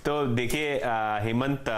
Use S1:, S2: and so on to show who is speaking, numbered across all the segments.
S1: तो देखिए हेमंत,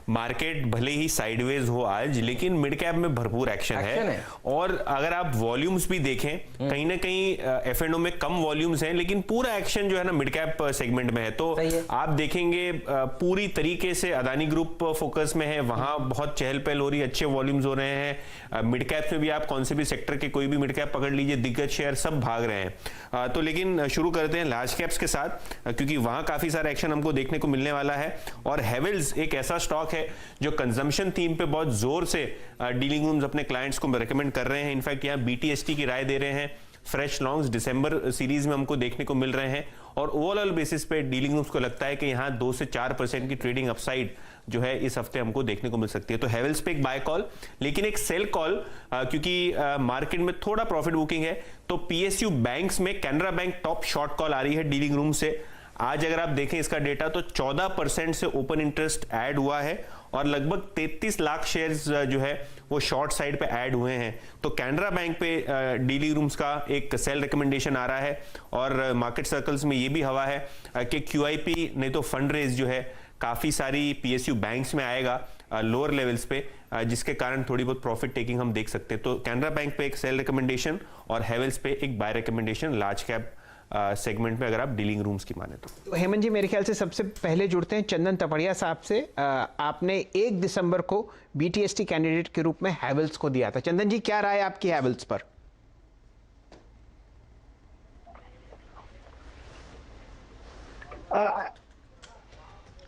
S1: मार्केट भले ही साइडवेज हो आज, लेकिन मिड कैप में भरपूर एक्शन है। और अगर आप वॉल्यूम्स भी देखें, कहीं ना कहीं F&O में कम वॉल्यूम्स हैं, लेकिन पूरा एक्शन जो है ना मिड कैप सेगमेंट में है। तो आप देखेंगे पूरी तरीके से अदानी ग्रुप फोकस में है, वहां बहुत चहल पहल हो रही है, अच्छे वॉल्यूम्स हो रहे हैं। मिड कैप में भी आप कौन से भी सेक्टर के कोई भी मिड कैप पकड़ लीजिए, दिग्गज शेयर सब भाग रहे हैं। तो लेकिन शुरू करते हैं लार्ज कैप्स के साथ, क्योंकि वहां काफी सारा एक्शन हमको देखने को मिलने वाला है। और हेवेल्स एक ऐसा स्टॉक है जो कंजम्पशन थीम पे बहुत जोर से डीलिंग रूम्स अपने क्लाइंट्स को रेकमेंड कर रहे हैं। इनफैक्ट यहाँ BTST की राय दे रहे हैं, फ्रेश लॉन्ग्स दिसंबर सीरीज में हमको देखने को मिल रहे हैं। और ओवरऑल बेसिस पे डीलिंग रूम्स को लगता है कि यहाँ 2 से 4% की ट्रेडिंग अपसाइड जो है इस हफ्ते हमको देखने को मिल सकती है। तो हेवेल्स पे एक बाय कॉल, लेकिन एक सेल कॉल, क्योंकि मार्केट में थोड़ा प्रॉफिट बुकिंग है। तो PSU बैंक्स में Canara bank top short call आ रही है डीलिंग रूम से। आज अगर आप देखें इसका डेटा, तो 14% से ओपन इंटरेस्ट ऐड हुआ है और लगभग 33 लाख शेयर्स जो है वो शॉर्ट साइड पे ऐड हुए हैं। तो कैनरा बैंक पे डीलिंग रूम्स का एक सेल रिकमेंडेशन आ रहा है। और मार्केट सर्कल्स में ये भी हवा है कि QIP नहीं तो फंड रेज जो है काफी सारी PSU बैंक्स में आएगा लोअर लेवल्स पे, जिसके कारण थोड़ी बहुत प्रॉफिट टेकिंग हम देख सकते हैं। तो कैनरा बैंक पे एक सेल रिकमेंडेशन और हेवेल्स पे एक bye recommendation large cap segment में, अगर आप डीलिंग रूम्स की माने तो।
S2: हेमंत जी, मेरे ख्याल से सबसे पहले जुड़ते हैं चंदन तपड़िया साहब से। आपने 1 दिसंबर को BTST कैंडिडेट के रूप में हेवेल्स को दिया था। चंदन जी, क्या राय आपकी हेवेल्स पर?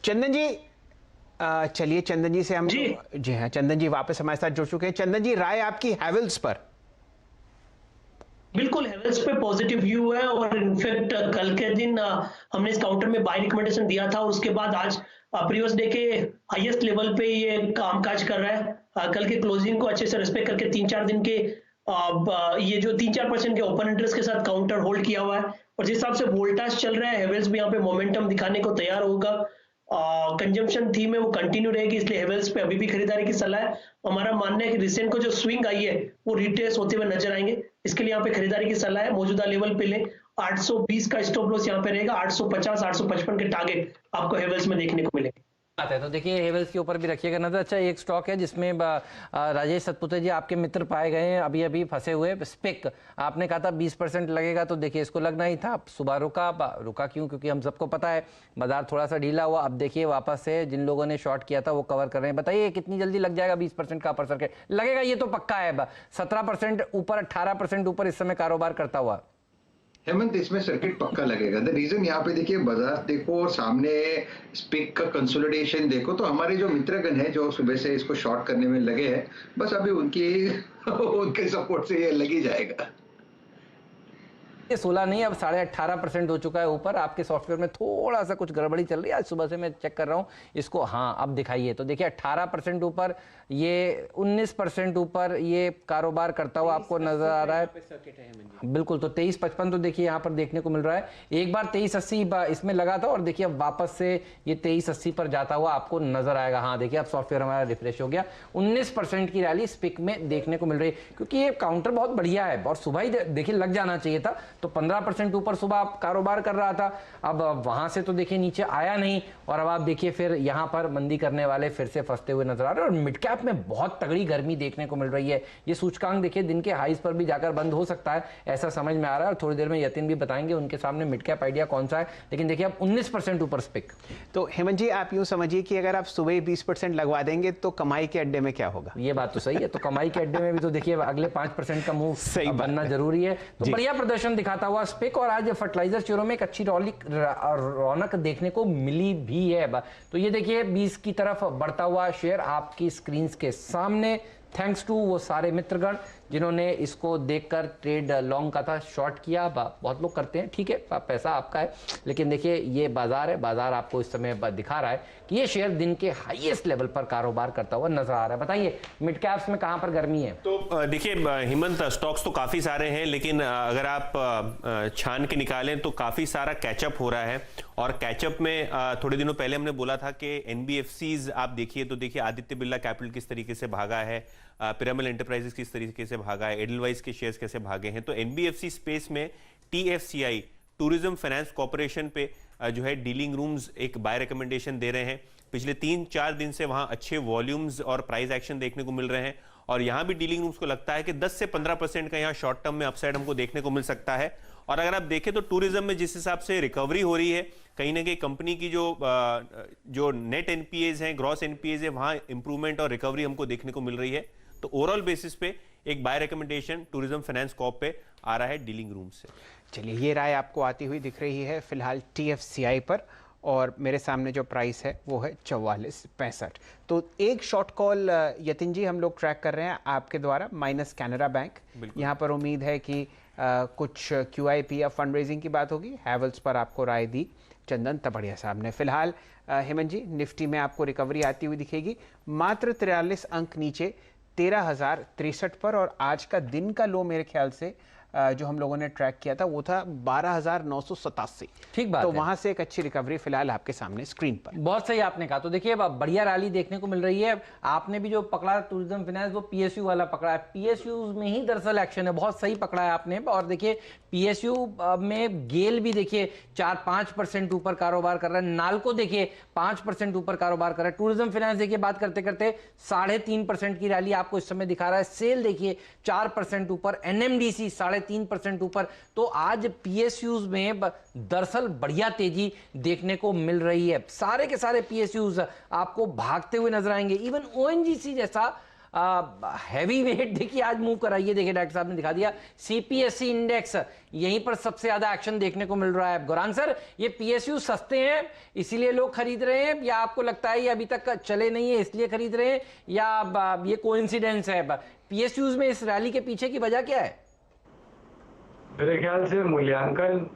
S2: चंदन जी, चलिए चंदन जी से हम जी हाँ, चंदन जी वापस हमारे साथ जुड़ चुके हैं। चंदन जी, राय आपकी हेवेल्स पर?
S3: बिल्कुल, हेवेल्स पे पॉजिटिव व्यू है। और इनफैक्ट कल के दिन हमने इस काउंटर में बाय रिकमेंडेशन दिया था और उसके बाद आज प्रीवियस डे के हाईएस्ट लेवल पे ये कामकाज कर रहा है। कल के क्लोजिंग को अच्छे से रिस्पेक्ट करके 3-4 दिन के ये जो 3-4% के ओपन इंटरेस्ट के साथ काउंटर होल्ड किया हुआ है। और जिस हिसाब से वोल्टास चल रहा है, हेवेल्स भी यहाँ पे मोमेंटम दिखाने को तैयार होगा। कंजम्पशन थीम है वो कंटिन्यू रहेगी, इसलिए हेवेल्स पे अभी भी खरीदारी की सलाह है। हमारा मानना है कि रिसेंट को जो स्विंग आई है वो रिट्रेस होते हुए नजर आएंगे, इसके लिए यहाँ पे खरीदारी की सलाह है। मौजूदा लेवल पे लें, 820 का स्टॉप लॉस यहाँ पे रहेगा, 850-855 के टारगेट आपको हेवेल्स में देखने को मिलेंगे।
S4: है तो देखिए हेवेल्स के ऊपर भी रखिएगा नजर। अच्छा, एक स्टॉक है जिसमें राजेश सतपुते जी आपके मित्र पाए गए हैं अभी अभी फंसे हुए, स्पिक। आपने कहा था 20% लगेगा, तो देखिए इसको लगना ही था, सुबह रुका क्यों? क्योंकि हम सबको पता है बाजार थोड़ा सा ढीला हुआ। अब देखिए वापस से जिन लोगों ने शॉर्ट किया था वो कवर कर रहे हैं। बताइए कितनी जल्दी लग जाएगा 20% का अपर सर्किट? लगेगा, ये तो पक्का है। 17% ऊपर, 18% ऊपर इस समय कारोबार करता हुआ।
S5: हेमंत, इसमें सर्किट पक्का लगेगा। द रीजन यहाँ पे देखिए, बाजार देखो और सामने स्पिक का कंसोलिडेशन देखो, तो हमारे जो मित्रगण हैं जो सुबह से इसको शॉर्ट करने में लगे हैं, बस अभी उनके सपोर्ट से ये लग ही जाएगा।
S4: 16 नहीं, अब 18.5% हो चुका है ऊपर। आपके सॉफ्टवेयर में थोड़ा सा कुछ गड़बड़ी चल रही है, आज सुबह से मैं चेक कर रहा हूं इसको। हाँ, अब दिखाइए तो देखिए 18% ऊपर, ये 19% ऊपर ये कारोबार करता हुआ आपको नजर आ रहा है। बिल्कुल, तो 23.55 तो देखिए यहाँ पर देखने को मिल रहा है। एक बार 23.80 इसमें लगा था और देखिए अब वापस से ये 23.80 पर जाता हुआ आपको नजर आएगा। हाँ देखिए, अब सॉफ्टवेयर हमारा रिफ्रेश हो गया। 19% की रैली स्पिक में देखने को मिल रही है, क्योंकि ये काउंटर बहुत बढ़िया है और सुबह ही देखिए लग जाना चाहिए था। तो 15% ऊपर सुबह आप कारोबार कर रहा था, अब वहां से तो देखिए नीचे आया नहीं। और अब आप देखिए फिर यहां पर मंदी करने वाले फिर से फंसते हुए नजर आ रहे हैं। और मिड कैप में बहुत तगड़ी गर्मी देखने को मिल रही है। ये सूचकांक देखिए दिन के हाईज पर भी जाकर बंद हो सकता है, ऐसा समझ में आ रहा है। और थोड़ी देर में यतिन भी बताएंगे उनके सामने मिड कैप आइडिया कौन सा है। लेकिन देखिए अब 19% ऊपर स्पिक।
S2: तो हेमंत जी, आप यूं समझिए कि अगर आप सुबह 20% लगवा देंगे तो कमाई के अड्डे में क्या होगा?
S4: ये बात तो सही है। तो कमाई के अड्डे में भी तो देखिए अगले 5% का मूव बनना जरूरी है। तो बढ़िया प्रदर्शन दिखाता हुआ स्पिक। और आज फर्टिलाइजर शेयरों में एक अच्छी रौनक देखने को मिली भी है। तो ये देखिए 20 की तरफ बढ़ता हुआ शेयर आपकी स्क्रीन के सामने, थैंक्स टू वो सारे मित्रगण जिन्होंने इसको देखकर ट्रेड लॉन्ग का था, शॉर्ट किया। बहुत लोग करते हैं, ठीक है, पैसा आपका है। लेकिन देखिए ये बाजार है, बाजार आपको इस समय दिखा रहा है कि ये शेयर दिन के हाईएस्ट लेवल पर कारोबार करता हुआ नजर आ रहा है। बताइए मिड कैप्स में कहां पर गर्मी है?
S1: तो देखिए हेमंत, स्टॉक्स तो काफी सारे हैं, लेकिन अगर आप छान के निकालें तो काफी सारा कैचअप हो रहा है। और कैचअप में थोड़े दिनों पहले हमने बोला था कि एनबीएफसीज आप देखिए, तो देखिए आदित्य बिरला कैपिटल किस तरीके से भागा है, पिरामल एंटरप्राइजेस किस तरीके से भागा है, एडलवाइज के शेयर्स कैसे भागे हैं। तो एनबीएफसी स्पेस में टीएफसीआई, टूरिज्म फाइनेंस कॉर्पोरेशन पे जो है डीलिंग रूम्स एक बाय रिकमेंडेशन दे रहे हैं। पिछले 3-4 दिन से वहां अच्छे वॉल्यूम्स और प्राइस एक्शन देखने को मिल रहे हैं और यहां भी डीलिंग रूम्स को लगता है कि 10 से 15% का यहां शॉर्ट टर्म में अपसाइड हमको देखने को मिल सकता है। और अगर आप देखें तो टूरिज्म में जिस हिसाब से रिकवरी हो रही है, कहीं ना कहीं कंपनी की जो नेट एनपीएज हैं, ग्रॉस एनपीएज है, वहां इंप्रूवमेंट और रिकवरी हमको देखने को मिल रही है। तो ओवरऑल बेसिस पे एक bye recommendation tourism finance Corp पे आ रहा है डीलिंग रूम से।
S2: चलिए, ये राय आपको आती हुई दिख रही है फिलहाल TFCI पर, और मेरे सामने जो प्राइस है वो है 44.65। तो एक शॉर्ट कॉल यतिन जी हम लोग ट्रैक कर रहे हैं आपके द्वारा, माइनस कैनरा बैंक। यहाँ पर उम्मीद है कि कुछ QIP या फंड रेजिंग की बात होगी। हैवल्स पर आपको राय दी चंदन तपड़िया साहब ने। फिलहाल हेमंत जी, निफ्टी में आपको रिकवरी आती हुई दिखेगी, मात्र 43 अंक नीचे 13,063 पर, और आज का दिन का लो मेरे ख्याल से जो हम लोगों ने ट्रैक किया था वो था 12,987।
S4: ठीक बात
S2: तो
S4: है।
S2: वहां से एक अच्छी रिकवरी फिलहाल आपके सामने स्क्रीन पर।
S4: बहुत सही आपने कहा। तो देखिए अब बढ़िया रैली देखने को मिल रही है। आपने भी जो पकड़ा टूरिज्म फाइनेंस वो PSU वाला पकड़ा है, PSU में ही दरअसल एक्शन है। बहुत सही पकड़ा है आपने। और देखिए PSU में गेल भी देखिए 4-5% ऊपर कारोबार कर रहा है। नालको देखिए 5% ऊपर कारोबार कर रहा है। टूरिज्म फाइनेंस देखिए बात करते करते 3.5% की रैली आपको इस समय दिखा रहा है। सेल देखिए 4% ऊपर, NMDC 3.5% ऊपर। तो आज PSUs में दरअसल बढ़िया तेजी देखने को मिल रही है। सारे के सारे PSUs आपको भागते हुए नजर आएंगे। इवन ONGC जैसा हैवी वेट देखिए आज मूव कर रहा है। ये देखिए डॉक्टर साहब ने दिखा दिया, CPSE इंडेक्स यहीं पर सबसे ज्यादा एक्शन देखने को मिल रहा है। गुरान सर, ये PSU सस्ते हैं इसीलिए लोग खरीद रहे हैं, या आपको लगता है ये अभी तक चले नहीं है इसलिए खरीद रहे हैं, या ये कोइंसिडेंस है? PSUs में इस रैली के पीछे की वजह क्या है?
S6: मेरे ख्याल से मूल्यांकन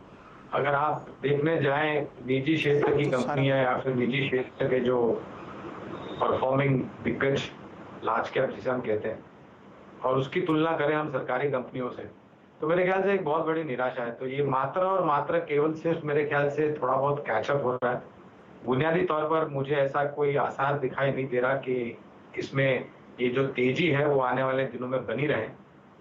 S6: अगर आप देखने जाएं निजी क्षेत्र की कंपनियां या फिर निजी क्षेत्र के जो परफॉर्मिंग दिग्गज लार्ज कैप जिसे हम कहते हैं, और उसकी तुलना करें हम सरकारी कंपनियों से, तो मेरे ख्याल से एक बहुत बड़ी निराशा है। तो ये मात्र और मात्र केवल सिर्फ मेरे ख्याल से थोड़ा बहुत कैचअप हो रहा है। बुनियादी तौर पर मुझे ऐसा कोई आसार दिखाई नहीं दे रहा कि इसमें ये जो तेजी है वो आने वाले दिनों में बनी रहे,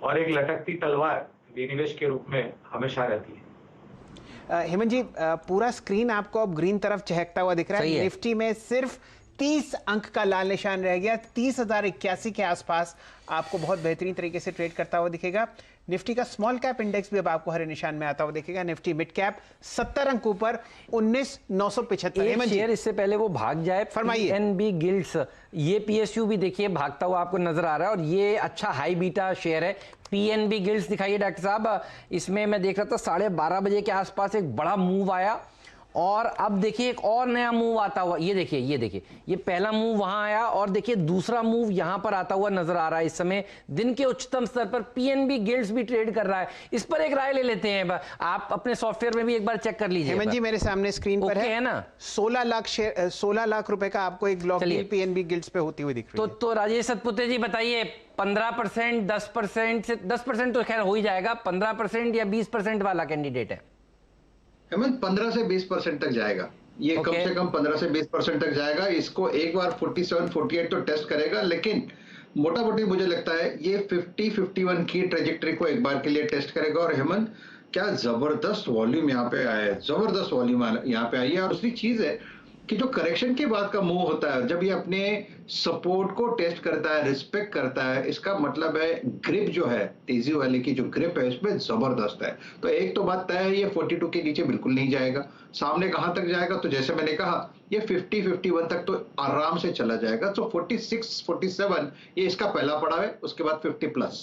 S6: और एक लटकती तलवार विनिवेश के रूप में हमेशा रहती है।
S2: हेमंत जी, पूरा स्क्रीन आपको अब ग्रीन तरफ चहकता हुआ दिख रहा है। निफ्टी में सिर्फ 30 अंक का लाल निशान रह गया। 30,081 के आसपास आपको बहुत बेहतरीन तरीके से ट्रेड करता हुआ दिखेगा। निफ्टी का स्मॉल कैप इंडेक्स भी अब आपको हरे निशान में आता हुआ दिखेगा। निफ्टी मिड कैप 70 अंक ऊपर 19,975।
S4: शेयर इससे पहले वो भाग जाए,
S2: फरमाइए।
S4: PNB गिल्ड्स, ये PSU भी देखिए भागता हुआ आपको नजर आ रहा है, और ये अच्छा हाई बीटा शेयर है। PNB गिल्ड्स दिखाइए डॉक्टर साहब, इसमें मैं देख रहा था 12:30 बजे के आसपास एक बड़ा मूव आया, और अब देखिए एक और नया मूव आता हुआ। ये देखिए ये पहला मूव वहां आया, और देखिए दूसरा मूव यहां पर आता हुआ नजर आ रहा है। इस समय दिन के उच्चतम स्तर पर PNB गिल्ड्स भी ट्रेड कर रहा है। इस पर एक राय ले लेते हैं, आप अपने सॉफ्टवेयर में भी एक बार चेक कर लीजिए।
S2: हेमंत जी, मेरे सामने स्क्रीन पर है
S4: ना
S2: 16 लाख रुपए का आपको एक ब्लॉक डील PNB गिल्ड्स पे होती हुई दिख रही है।
S4: तो राजेश सतपुते जी बताइए, 15%, 10% से 10% तो खैर हो ही जाएगा, 15% या 20% वाला कैंडिडेट है?
S5: हेमंत 15 से 20% तक जाएगा ये। कम से कम 15 से 20% तक जाएगा। इसको एक बार 47-48 तो टेस्ट करेगा, लेकिन मोटा मोटी मुझे लगता है ये 50-51 की ट्रेजेक्टरी को एक बार के लिए टेस्ट करेगा। और हेमंत, क्या जबरदस्त वॉल्यूम यहाँ पे आया है, जबरदस्त वॉल्यूम यहाँ पे आई है। और दूसरी चीज है कि जो करेक्शन के बाद का मूव होता है, जब ये अपने सपोर्ट को टेस्ट करता है, रिस्पेक्ट करता है, इसका मतलब है ग्रिप जो है, तेजी वाले की जो ग्रिप है इसमें जबरदस्त है। तो एक तो बात तय है, ये 42 के नीचे बिल्कुल नहीं जाएगा। सामने कहां तक जाएगा, तो जैसे मैंने कहा ये 50-51 तक तो आराम से चला जाएगा। तो 46-47 ये इसका पहला पड़ाव है, उसके बाद 50+।